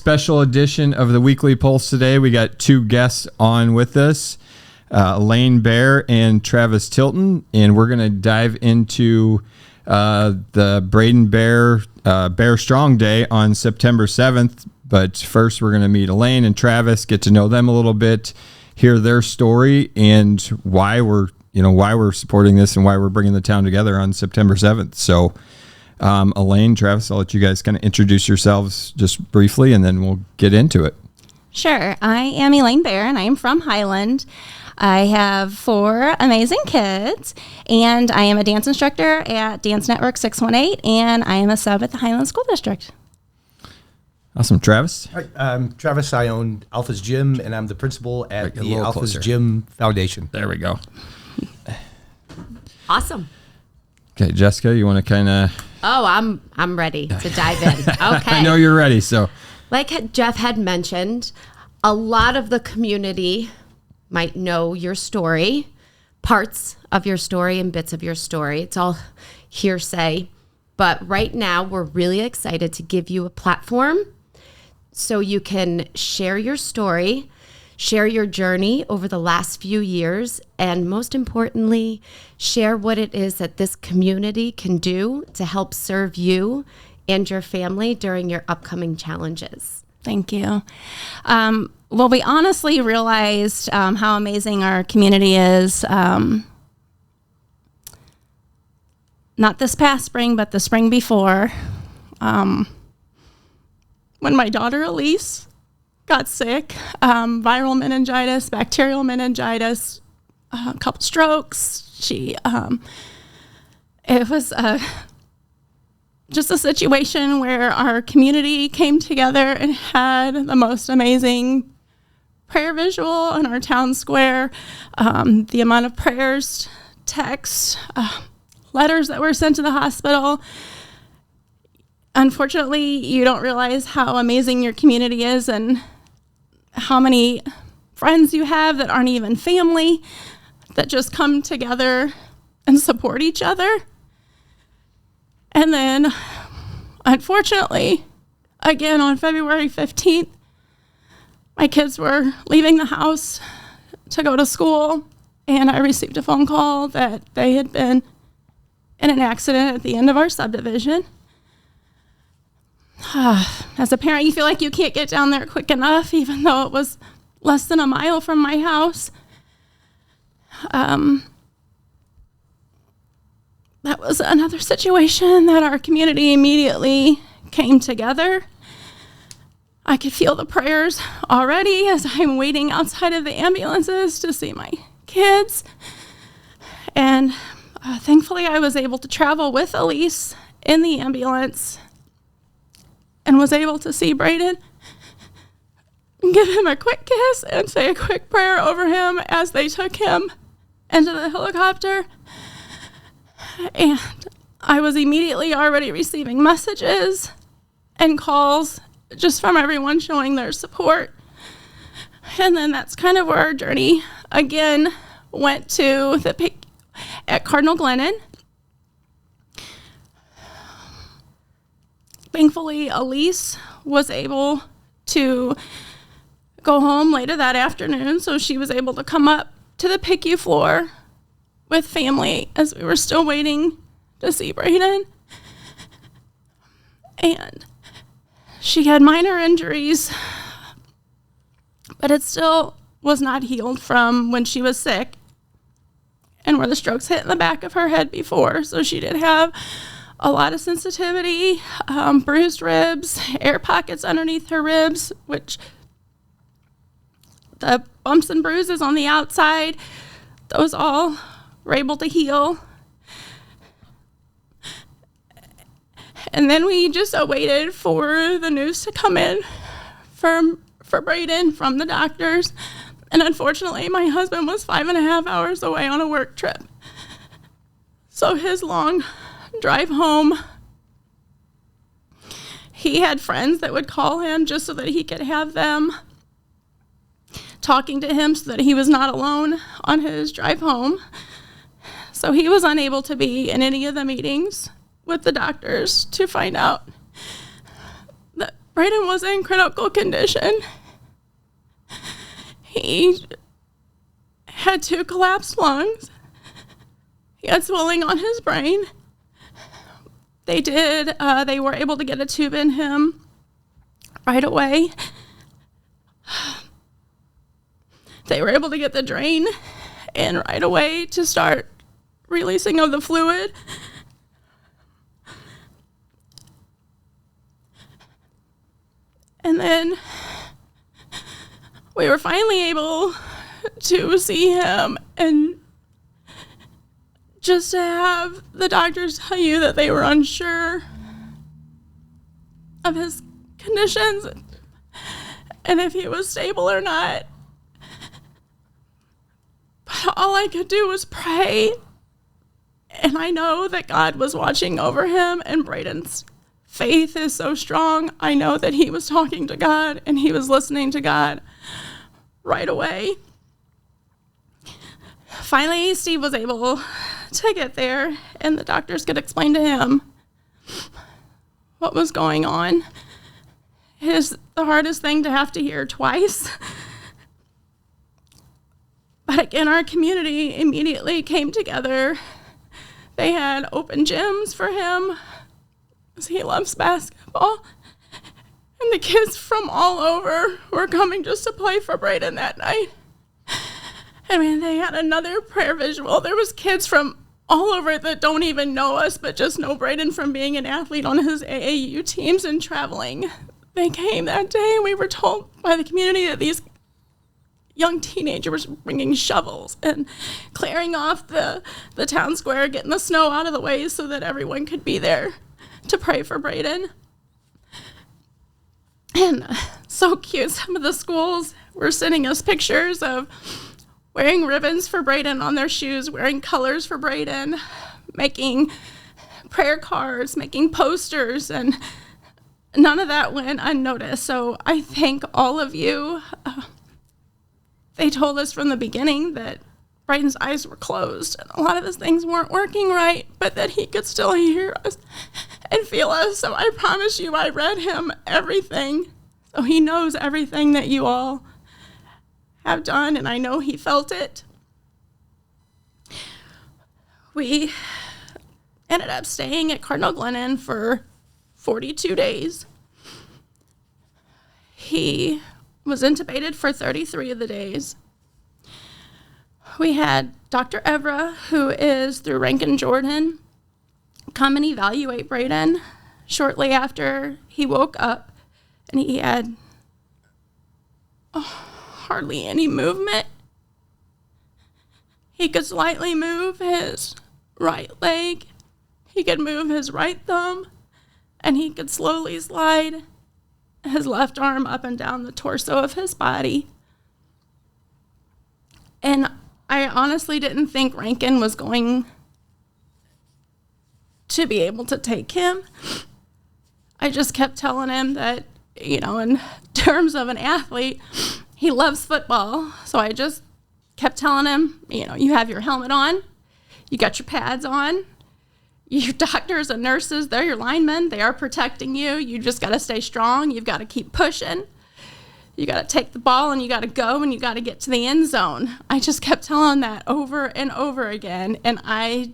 special edition of the Weekly Pulse today. We got two guests on with us, Elaine Baer and Travis Tilton, and we're going to dive into the Brayden Baer Strong Day on September 7th. But first, we're going to meet Elaine and Travis, get to know them a little bit, hear their story, and why we're supporting this and why we're bringing the town together on September 7th. So, Elaine, Travis, I'll let you guys kind of introduce yourselves just briefly, and then we'll get into it. Sure. I am Elaine Baer, and I am from Highland. I have 4 amazing kids, and I am a dance instructor at Dance Network 618, and I am a sub at the Highland School District. Awesome. Travis? Hi, I'm Travis. I own Alpha's Gym, and I'm the principal at the Alpha's Gym Foundation. There we go. Awesome. Okay, Jessica, you want to kind of... Oh, I'm ready to dive in. Okay. I know you're ready, so... Like Jeff had mentioned, a lot of the community might know your story, parts of your story and bits of your story. It's all hearsay. But right now, we're really excited to give you a platform so you can share your story, share your journey over the last few years, and most importantly, share what it is that this community can do to help serve you and your family during your upcoming challenges. Thank you. Well, we honestly realized how amazing our community is. Not this past spring, but the spring before, when my daughter Elise got sick, viral meningitis, bacterial meningitis, a couple strokes. It was just a situation where our community came together and had the most amazing prayer visual in our town square. The amount of prayers, texts, letters that were sent to the hospital. Unfortunately, you don't realize how amazing your community is and how many friends you have that aren't even family that just come together and support each other. And then, unfortunately, again on February 15th, my kids were leaving the house to go to school, and I received a phone call that they had been in an accident at the end of our subdivision. As a parent, you feel like you can't get down there quick enough, even though it was less than a mile from my house. That was another situation that our community immediately came together. I could feel the prayers already as I'm waiting outside of the ambulances to see my kids. And thankfully, I was able to travel with Elise in the ambulance and was able to see Brayden and give him a quick kiss and say a quick prayer over him as they took him into the helicopter. And I was immediately already receiving messages and calls just from everyone showing their support. And then that's kind of where our journey again went to the PIC at Cardinal Glennon. Thankfully, Elise was able to go home later that afternoon, so she was able to come up to the PICU floor with family as we were still waiting to see Brayden. And she had minor injuries, but it still was not healed from when she was sick and where the strokes hit in the back of her head before. So she did have a lot of sensitivity, bruised ribs, air pockets underneath her ribs, which the bumps and bruises on the outside, those all were able to heal. And then we just awaited for the news to come in for Brayden from the doctors. And unfortunately, my husband was 5.5 hours away on a work trip. So his long drive home, he had friends that would call him just so that he could have them talking to him so that he was not alone on his drive home. So he was unable to be in any of the meetings with the doctors to find out that Brayden was in critical condition. He had 2 collapsed lungs. He had swelling on his brain. They were able to get a tube in him right away. They were able to get the drain in right away to start releasing of the fluid. And then we were finally able to see him, and just to have the doctors tell you that they were unsure of his conditions and if he was stable or not. But all I could do was pray, and I know that God was watching over him, and Brayden's faith is so strong. I know that he was talking to God and he was listening to God right away. Finally, Steve was able to get there, and the doctors could explain to him what was going on. It is the hardest thing to have to hear twice. But again, our community immediately came together. They had open gyms for him, because he loves basketball. And the kids from all over were coming just to play for Brayden that night. I mean, they had another prayer visual. There was kids from all over that don't even know us, but just know Brayden from being an athlete on his AAU teams and traveling. They came that day, and we were told by the community that these young teenagers were bringing shovels and clearing off the town square, getting the snow out of the way so that everyone could be there to pray for Brayden. And so cute, some of the schools were sending us pictures of wearing ribbons for Brayden on their shoes, wearing colors for Brayden, making prayer cards, making posters, and none of that went unnoticed. So I thank all of you. They told us from the beginning that Brayden's eyes were closed and a lot of his things weren't working right, but that he could still hear us and feel us. So I promise you, I read him everything. So he knows everything that you all have done, and I know he felt it. We ended up staying at Cardinal Glennon for 42 days. He was intubated for 33 of the days. We had Dr. Evra, who is through Rankin Jordan, come and evaluate Brayden shortly after he woke up, and he had hardly any movement. He could slightly move his right leg, he could move his right thumb, and he could slowly slide his left arm up and down the torso of his body. And I honestly didn't think Rankin was going to be able to take him. I just kept telling him that, you know, in terms of an athlete, he loves football. So I just kept telling him, you know, you have your helmet on, you got your pads on, your doctors and nurses, they're your linemen, they are protecting you. You just got to stay strong. You've got to keep pushing. You got to take the ball and you got to go and you got to get to the end zone. I just kept telling that over and over again. And I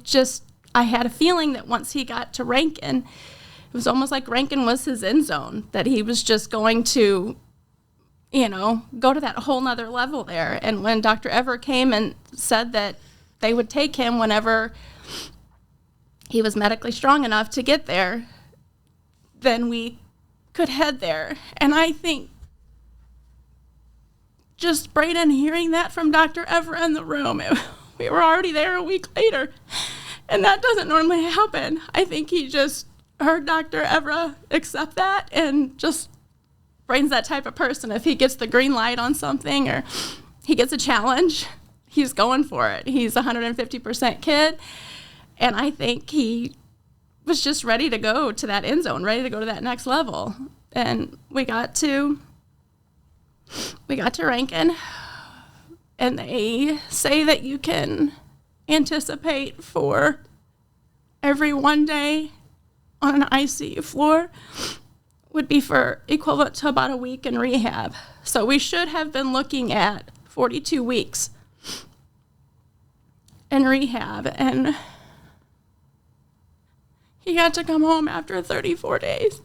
had a feeling that once he got to Rankin, it was almost like Rankin was his end zone, that he was just going to, you know, go to that whole nother level there. And when Dr. Ever came and said that they would take him whenever he was medically strong enough to get there, then we could head there. And I think just Brayden hearing that from Dr. Evra in the room, we were already there a week later, and that doesn't normally happen. I think he just heard Dr. Evra accept that, and just Brayden's that type of person. If he gets the green light on something or he gets a challenge, he's going for it. He's a 150% kid, and I think he was just ready to go to that end zone, ready to go to that next level. And we got to Rankin, and they say that you can anticipate for every one day on an ICU floor would be for equivalent to about a week in rehab. So we should have been looking at 42 weeks in rehab, and he had to come home after 34 days,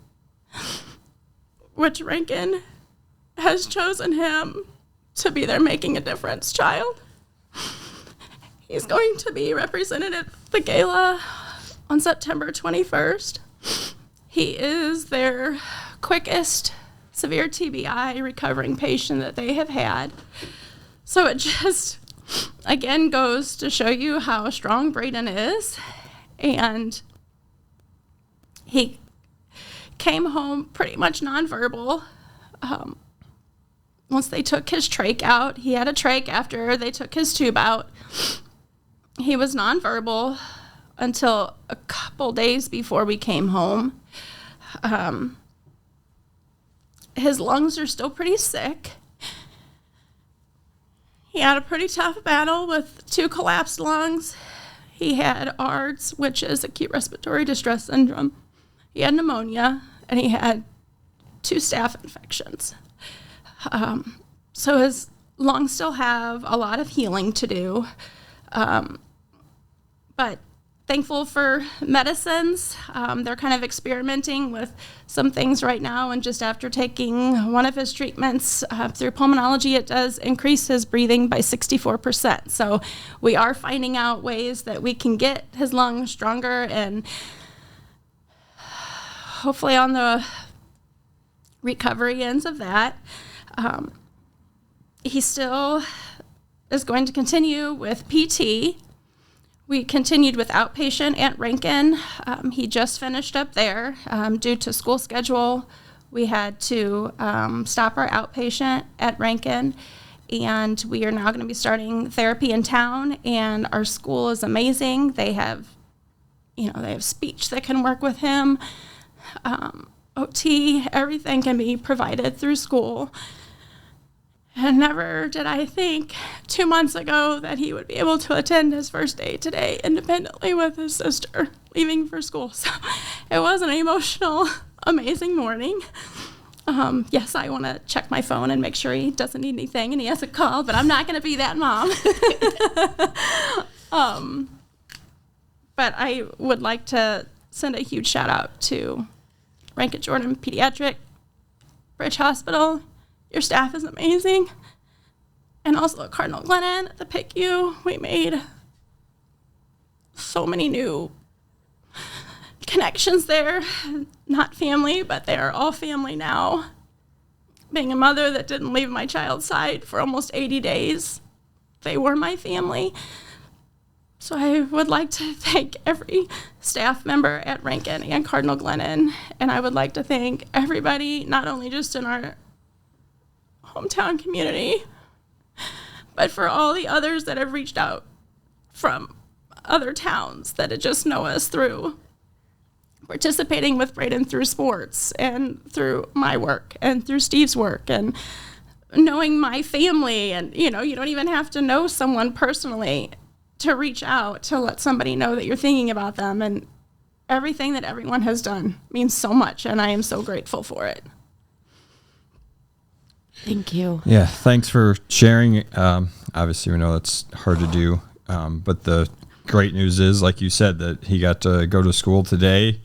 which Rankin has chosen him to be their Making a Difference child. He's going to be represented at the gala on September 21st. He is their quickest severe TBI recovering patient that they have had. So it just, again, goes to show you how strong Brayden is. And he came home pretty much nonverbal. Once they took his trach out, he had a trach after they took his tube out. He was nonverbal until a couple days before we came home. His lungs are still pretty sick. He had a pretty tough battle with 2 collapsed lungs. He had ARDS, which is acute respiratory distress syndrome. He had pneumonia, and he had 2 staph infections. So his lungs still have a lot of healing to do. But thankful for medicines. They're kind of experimenting with some things right now, and just after taking one of his treatments through pulmonology, it does increase his breathing by 64%. So we are finding out ways that we can get his lungs stronger, and hopefully on the recovery ends of that. He still is going to continue with PT. We continued with outpatient at Rankin. He just finished up there. Due to school schedule, we had to stop our outpatient at Rankin, and we are now going to be starting therapy in town, and our school is amazing. They have speech that can work with him, OT, everything can be provided through school. And never did I think 2 months ago that he would be able to attend his first day today independently with his sister leaving for school. So it was an emotional, amazing morning. Yes, I want to check my phone and make sure he doesn't need anything and he hasn't called, but I'm not going to be that mom. But I would like to send a huge shout out to Rankin Jordan Pediatric, Bridge Hospital. Your staff is amazing. And also Cardinal Glennon at the PICU. We made so many new connections there. Not family, but they are all family now. Being a mother that didn't leave my child's side for almost 80 days, they were my family. So I would like to thank every staff member at Rankin and Cardinal Glennon. And I would like to thank everybody, not only just in our hometown community, but for all the others that have reached out from other towns that just know us through participating with Brayden through sports and through my work and through Steve's work and knowing my family. And you don't even have to know someone personally to reach out to let somebody know that you're thinking about them, and everything that everyone has done means so much, and I am so grateful for it. Thank you. Yeah, thanks for sharing. Obviously, we know that's hard to do, but the great news is, like you said, that he got to go to school today,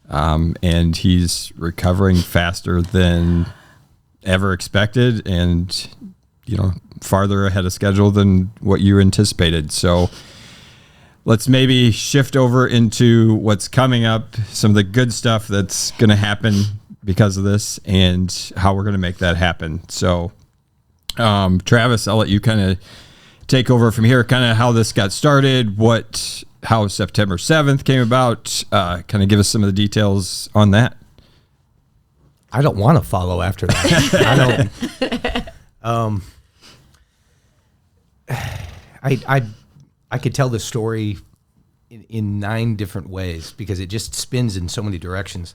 and he's recovering faster than ever expected, and farther ahead of schedule than what you anticipated. So let's maybe shift over into what's coming up, some of the good stuff that's going to happen because of this and how we're going to make that happen. So, Travis, I'll let you kind of take over from here, kind of how this got started, how September 7th came about, kind of give us some of the details on that. I don't want to follow after that. I could tell this story in 9 different ways because it just spins in so many directions.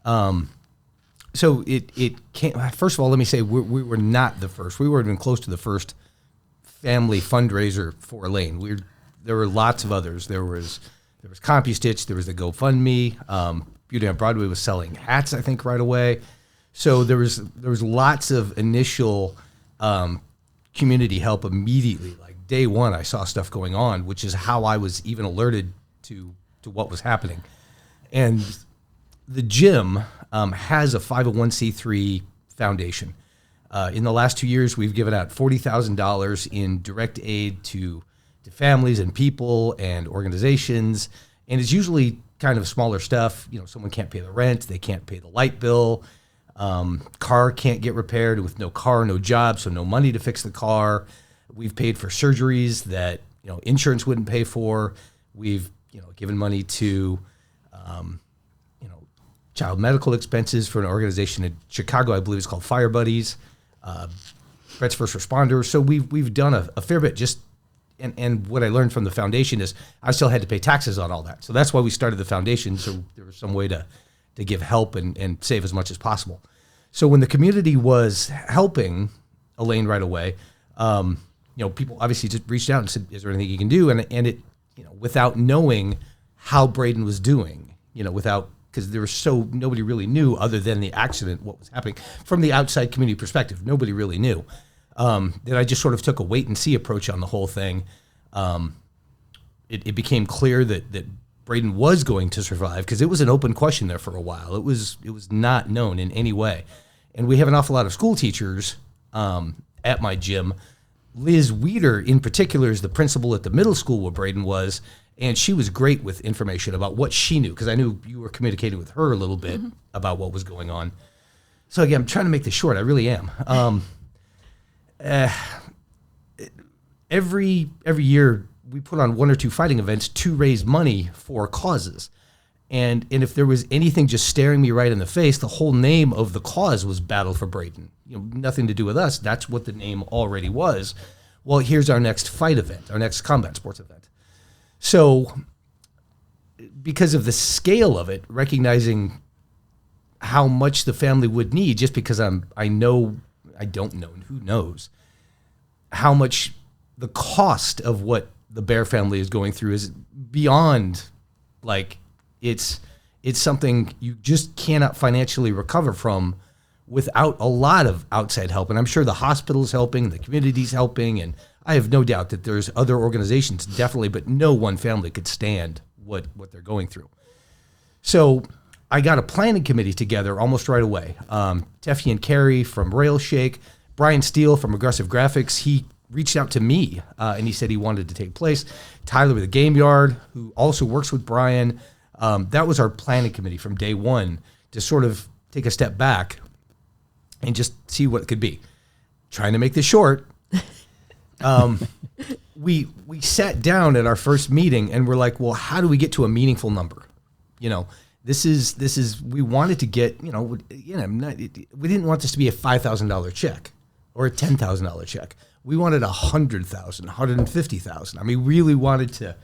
So it came. First of all, let me say we were not the first. We weren't even close to the first family fundraiser for Elaine. There were lots of others. There was CompuStitch. There was the GoFundMe. Beauty on Broadway was selling hats, I think, right away. So there was lots of initial community help immediately. Like day one, I saw stuff going on, which is how I was even alerted to what was happening. And the gym has a 501c3 foundation. In the last 2 years, we've given out $40,000 in direct aid to families and people and organizations. And it's usually kind of smaller stuff. You know, someone can't pay the rent, they can't pay the light bill, car can't get repaired with no car, no job, so no money to fix the car. We've paid for surgeries that, you know, insurance wouldn't pay for. We've, you know, given money to, child medical expenses for an organization in Chicago, I believe it's called Fire Buddies, Brett's First Responders. So we've done a fair bit. Just and what I learned from the foundation is I still had to pay taxes on all that. So that's why we started the foundation. So there was some way to give help and save as much as possible. So when the community was helping Elaine right away, people obviously just reached out and said, "Is there anything you can do?" And it, without knowing how Brayden was doing, because there was nobody really knew other than the accident what was happening from the outside community perspective. Nobody really knew. That I just sort of took a wait and see approach on the whole thing. It became clear that Brayden was going to survive because it was an open question there for a while. It was not known in any way. And we have an awful lot of school teachers at my gym. Liz Weeder in particular is the principal at the middle school where Brayden was, and she was great with information about what she knew because I knew you were communicating with her a little bit about what was going on. So again, I'm trying to make this short. I really am. Every year we put on 1 or 2 fighting events to raise money for causes. And if there was anything just staring me right in the face, the whole name of the cause was Battle for Brayden. Nothing to do with us. That's what the name already was. Well, here's our next fight event, our next combat sports event. So because of the scale of it, recognizing how much the family would need, just because I don't know, and who knows, how much the cost of what the Baer family is going through is beyond, it's something you just cannot financially recover from without a lot of outside help. And I'm sure the hospital's helping, the community's helping, and I have no doubt that there's other organizations, definitely, but no one family could stand what they're going through. So I got a planning committee together almost right away. Teffy and Carrie from Rail Shake, Brian Steele from Aggressive Graphics, he reached out to me and he said he wanted to take place. Tyler with the Game Yard, who also works with Brian. That was our planning committee from day one to sort of take a step back and just see what it could be. Trying to make this short. We sat down at our first meeting and we're like, well, how do we get to a meaningful number? This is we wanted to get, we didn't want this to be a $5,000 check or a $10,000 check. We wanted $100,000, $150,000. I mean, really wanted to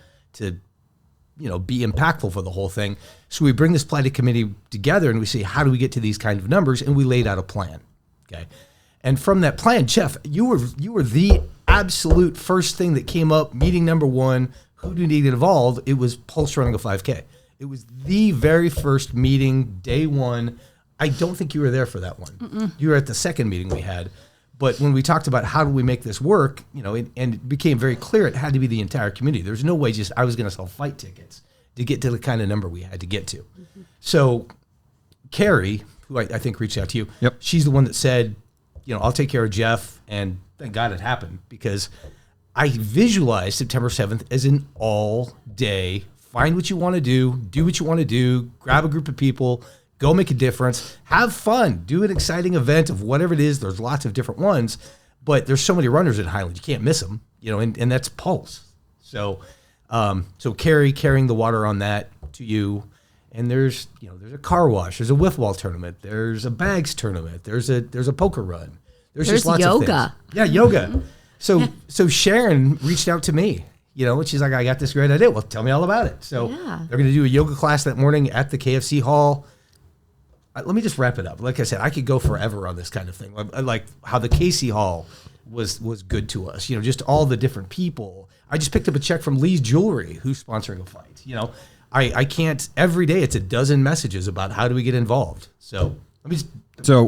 be impactful for the whole thing. So we bring this planning committee together and we say, how do we get to these kind of numbers? And we laid out a plan. Okay. And from that plan, Jeff, you were the absolute first thing that came up, meeting number one. Who do you need to involve? It was Pulse running a 5K. It was the very first meeting, day one. I don't think you were there for that one. Mm-mm. You were at the second meeting we had. But when we talked about how do we make this work, and it became very clear it had to be the entire community. There's no way just I was going to sell fight tickets to get to the kind of number we had to get to. Mm-hmm. So Carrie, who I think reached out to you, yep. She's the one that said, I'll take care of Jeff, and thank God it happened because I visualized September 7th as an all-day, find what you want to do what you want to do, grab a group of people, go make a difference, have fun, do an exciting event of whatever it is. There's lots of different ones, but there's so many runners in Highland, you can't miss them, and that's Pulse. So Carrie carrying the water on that to you. And there's a car wash, there's a wiffle ball tournament, there's a bags tournament, there's a poker run. There's just lots yoga. of things. Yeah, yoga. So Sharon reached out to me, and she's like, I got this great idea. Well, tell me all about it. So they're going to do a yoga class that morning at the KFC hall. Let me just wrap it up. Like I said, I could go forever on this kind of thing. I like how the KC hall was good to us. Just all the different people. I just picked up a check from Lee's Jewelry, who's sponsoring a fight. I can't, every day it's a dozen messages about how do we get involved. So Let me just, So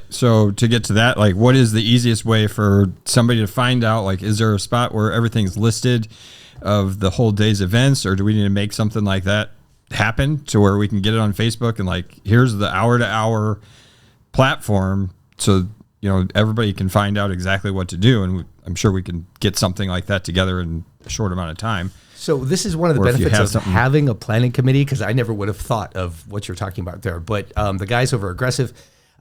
so to get to that, like, what is the easiest way for somebody to find out? Like, is there a spot where everything's listed of the whole day's events, or do we need to make something like that happen to where we can get it on Facebook and like, here's the hour to hour platform, so everybody can find out exactly what to do, and I'm sure we can get something like that together in a short amount of time. So this is one of the Or if you benefits have of having a planning committee, because I never would have thought of what you're talking about there. But the guys over Aggressive,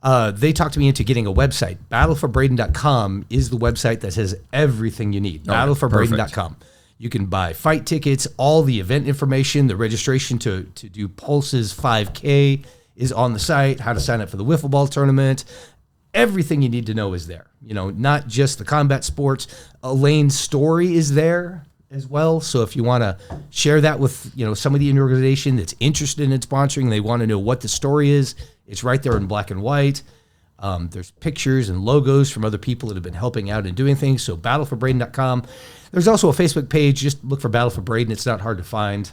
they talked me into getting a website. Battleforbrayden.com is the website that has everything you need. Battleforbrayden.com. You can buy fight tickets, all the event information, the registration to do Pulse's 5K is on the site, how to sign up for the wiffle ball tournament. Everything you need to know is there. Not just the combat sports. Elaine's story is there as well. So if you want to share that with, somebody in your organization that's interested in sponsoring, they want to know what the story is, it's right there in black and white. There's pictures and logos from other people that have been helping out and doing things. So battleforbrayden.com. There's also a Facebook page. Just look for Battle for Brayden. It's not hard to find,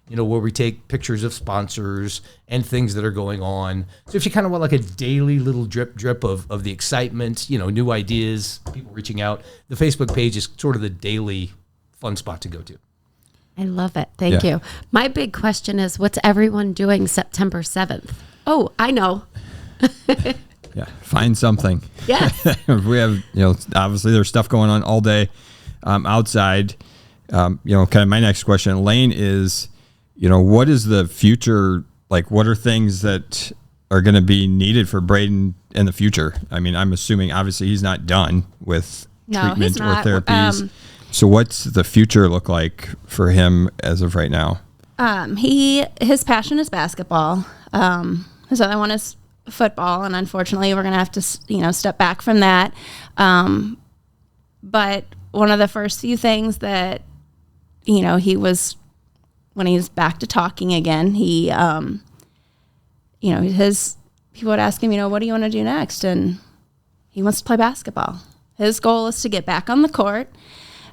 where we take pictures of sponsors and things that are going on. So if you kind of want like a daily little drip of the excitement, new ideas, people reaching out, the Facebook page is sort of the daily fun spot to go to. I love it. Thank you. My big question is, what's everyone doing September 7th? Oh, I know. Yeah, find something. Yeah. We have, obviously there's stuff going on all day outside. Kind of my next question, Elaine, is, what is the future? Like, what are things that are going to be needed for Brayden in the future? I mean, I'm assuming obviously he's not done with treatment he's not. or therapies. So what's the future look like for him as of right now? His passion is basketball. His other one is football, and unfortunately we're going to have to, step back from that. But one of the first few things that, when he's back to talking again, he, people would ask him, what do you want to do next? And he wants to play basketball. His goal is to get back on the court.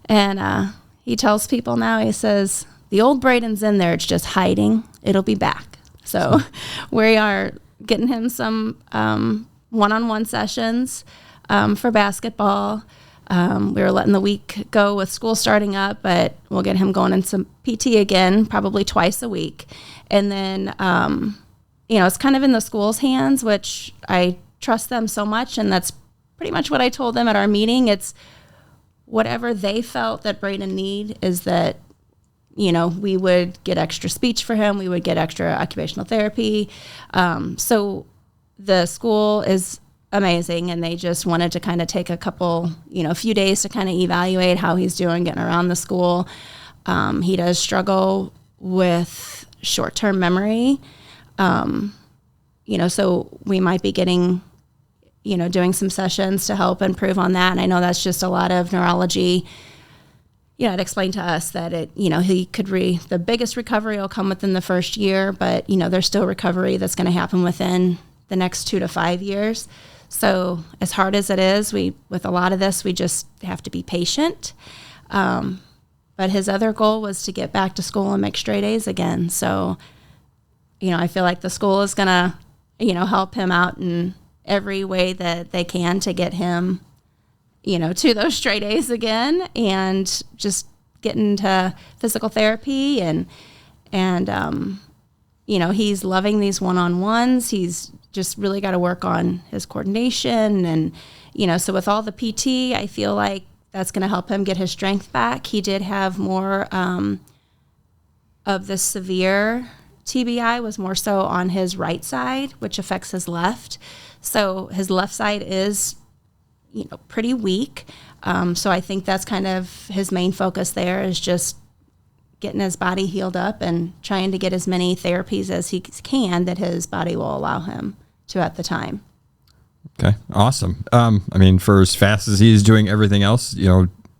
And he tells people now, he says, the old Brayden's in there. It's just hiding. It'll be back. So we are getting him some one-on-one sessions for basketball. We were letting the week go with school starting up, but we'll get him going in some PT again, probably twice a week. And then, it's kind of in the school's hands, which I trust them so much. And that's pretty much what I told them at our meeting. It's whatever they felt that Brayden need is that, we would get extra speech for him. We would get extra occupational therapy. So the school is amazing, and they just wanted to kind of take a few days to kind of evaluate how he's doing getting around the school. He does struggle with short-term memory. So we might be getting, doing some sessions to help improve on that. And I know that's just a lot of neurology. It explained to us that he could the biggest recovery will come within the first year, but there's still recovery that's going to happen within the next 2 to 5 years. So as hard as it is, with a lot of this, we just have to be patient. But his other goal was to get back to school and make straight A's again. So, I feel like the school is going to, help him out in every way that they can to get him, to those straight A's again, and just get into physical therapy and he's loving these one-on-ones. He's just really got to work on his coordination and, so with all the PT, I feel like that's going to help him get his strength back. He did have more of the severe TBI was more so on his right side, which affects his left. So his left side is, pretty weak. So I think that's kind of his main focus there is just getting his body healed up and trying to get as many therapies as he can that his body will allow him to at the time. Okay, awesome. For as fast as he's doing everything else,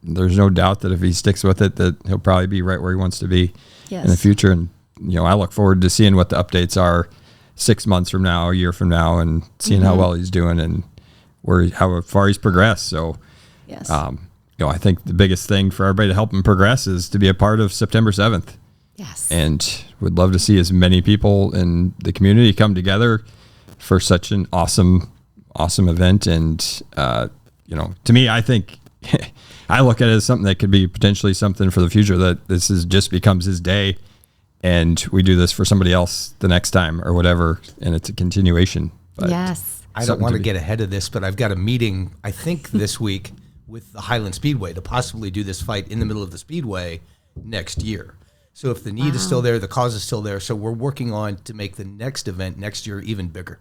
there's no doubt that if he sticks with it, that he'll probably be right where he wants to be in the future. And, I look forward to seeing what the updates are 6 months from now, a year from now, and seeing how well he's doing and how far he's progressed. So, yes. I think the biggest thing for everybody to help him progress is to be a part of September 7th. Yes. And would love to see as many people in the community come together for such an awesome event. And, to me, I think I look at it as something that could be potentially something for the future, that this is just becomes his day and we do this for somebody else the next time or whatever. And it's a continuation. But Yes. I don't want to get ahead of this, but I've got a meeting, I think this week, with the Highland Speedway to possibly do this fight in the middle of the Speedway next year. So if the need is still there, the cause is still there. So we're working on to make the next event next year even bigger.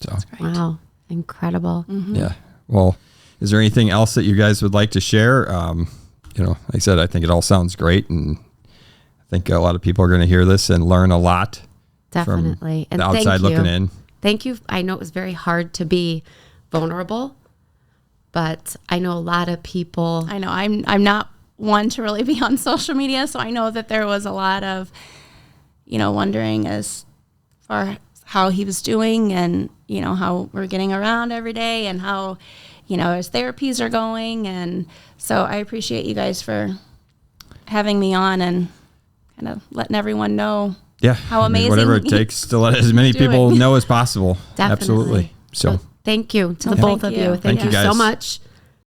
So, Wow. Incredible. yeah. Well, is there anything else that you guys would like to share? Like I said, I think it all sounds great. And I think a lot of people are going to hear this and learn a lot. Definitely. From the outside looking in. Thank you. I know it was very hard to be vulnerable, but I know a lot of people. I know I'm not one to really be on social media, so I know that there was a lot of, wondering as far how he was doing and, how we're getting around every day and how, his therapies are going. And so I appreciate you guys for having me on and kind of letting everyone know how amazing. Whatever it takes to let as many people know as possible. Definitely. Absolutely. So Thank you to the both of you. Thank you so guys. much.